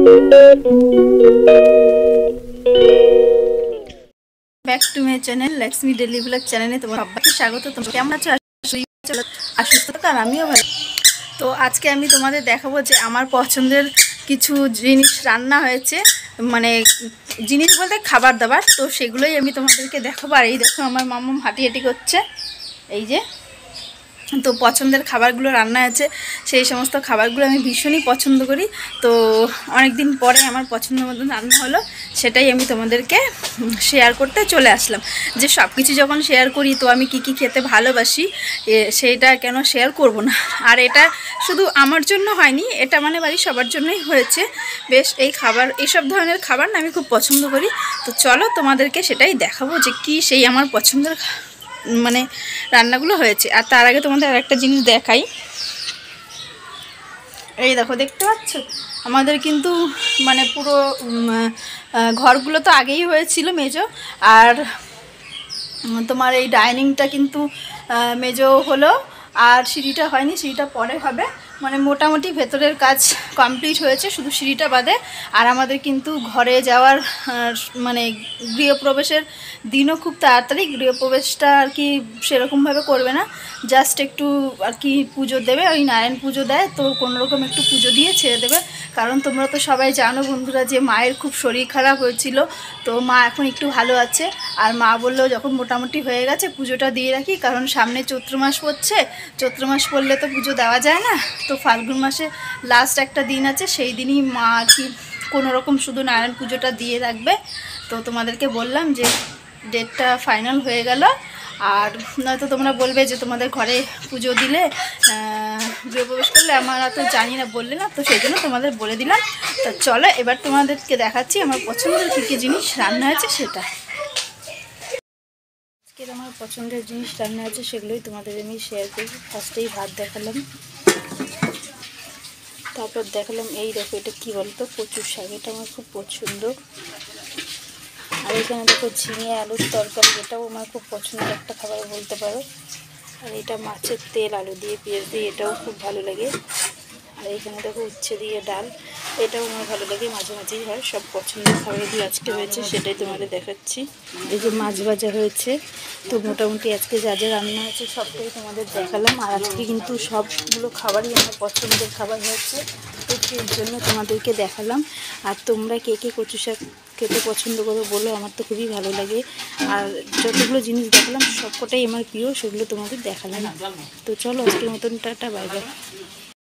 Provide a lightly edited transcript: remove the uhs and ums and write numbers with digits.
Back to my channel Lakshmi daily blog চ্যানেলে তোমার সবাইকে স্বাগত। তোমরা কেমন আছো? আর সুস্থ থাকো, আর আমিও ভালো। তো আজকে আমি তোমাদের দেখাবো যে আমার পছন্দের কিছু জিনিস রান্না হয়েছে, মানে জিনিস বলতে খাবার দাবার। তো সেগুলোই আমি তোমাদেরকে দেখাবো। আর এই দেখো আমার মাম্মাম হাঁটি করছে, এই যে। তো পছন্দের খাবারগুলো রান্না আছে, সেই সমস্ত খাবারগুলো আমি ভীষণই পছন্দ করি। তো অনেক দিন পরে আমার পছন্দ মতন রান্না হলো, সেটাই আমি তোমাদেরকে শেয়ার করতে চলে আসলাম। যে সব কিছু যখন শেয়ার করি, তো আমি কি কি খেতে ভালোবাসি সেইটা কেন শেয়ার করব না। আর এটা শুধু আমার জন্য হয়নি, এটা মানে বাড়ির সবার জন্যই হয়েছে। বেশ এইসব ধরনের খাবার না আমি খুব পছন্দ করি। তো চলো তোমাদেরকে সেটাই দেখাবো যে কি সেই আমার পছন্দের মানে রান্নাগুলো হয়েছে। আর তার আগে তোমাদের আর একটা জিনিস দেখাই। এই দেখো, দেখতে পাচ্ছ আমাদের কিন্তু মানে পুরো ঘরগুলো তো আগেই হয়েছিল মেজো, আর তোমার এই ডাইনিংটা কিন্তু মেজো হলো, আর সিঁড়িটা হয়নি, সিঁড়িটা পরে হবে। মানে মোটামুটি ভেতরের কাজ কমপ্লিট হয়েছে, শুধু সিঁড়িটা বাদে। আর আমাদের কিন্তু ঘরে যাওয়ার মানে গৃহপ্রবেশের দিনও খুব তাড়াতাড়ি। গৃহপ্রবেশটা আর কি সেরকমভাবে করবে না, জাস্ট একটু আর কি পুজো দেবে, ওই নারায়ণ পুজো দেয়, তো কোনোরকম একটু পুজো দিয়ে ছেড়ে দেবে। কারণ তোমরা তো সবাই জানো বন্ধুরা যে মায়ের খুব শরীর খারাপ হয়েছিল, তো মা এখন একটু ভালো আছে। আর মা বললো যখন মোটামুটি হয়ে গেছে পুজোটা দিয়ে রাখি, কারণ সামনে চৈত্র মাস পড়ছে, চৈত্র মাস পড়লে তো পুজো দেওয়া যায় না। তো ফাল্গুন মাসে লাস্ট একটা দিন আছে, সেই দিনই মা আর কি কোনোরকম শুধু নারায়ণ পুজোটা দিয়ে রাখবে। তো তোমাদেরকে বললাম যে ডেটটা ফাইনাল হয়ে গেল। আর নয়তো তোমরা বলবে যে তোমাদের ঘরে পুজো দিলে গৃহপ্রবেশ করলে আমার তো জানি না, বললে না, তো সেই জন্য তোমাদের বলে দিলাম। তো চলো এবার তোমাদেরকে দেখাচ্ছি আমার পছন্দের কী কী জিনিস রান্না হয়েছে সেটা। আজকের আমার পছন্দের জিনিস রান্না আছে, সেগুলোই তোমাদের আমি শেয়ার করি। ফার্স্টেই ভাত দেখালাম, তারপর দেখালাম এই দেখো এটা কী বলতো, কচুর শাক, এটা আমার খুব পছন্দ। আর এখানে দেখো ঝিঙে আলুর তরকারি, এটাও আমার খুব পছন্দের একটা খাবার বলতে পারো। আর এটা মাছের তেল আলু দিয়ে পেঁয়াজ দিয়ে, এটাও খুব ভালো লাগে। আর এখানে দেখো উচ্ছে দিয়ে ডাল, এটাও আমার ভালো লাগে, মাঝে মাঝেই হয়। সব পছন্দের খাবারগুলো আজকে হয়েছে, সেটাই তোমাদের দেখাচ্ছি। এই যে মাছ ভাজা হয়েছে। তো মোটামুটি আজকে যা যা রান্না হয়েছে সবটাই তোমাদের দেখালাম। আর আজকে কিন্তু সবগুলো খাবারই আমার পছন্দের খাবার হয়েছে, তো সেই জন্য তোমাদেরকে দেখালাম। আর তোমরা কে কে কচু শাক খেতে পছন্দ করো বলো, আমার তো খুবই ভালো লাগে। আর যতগুলো জিনিস দেখালাম সবকটাই আমার প্রিয়, সেগুলো তোমাদের দেখালাম। তো চলো আজকের মতন টাটা, বাই বাই।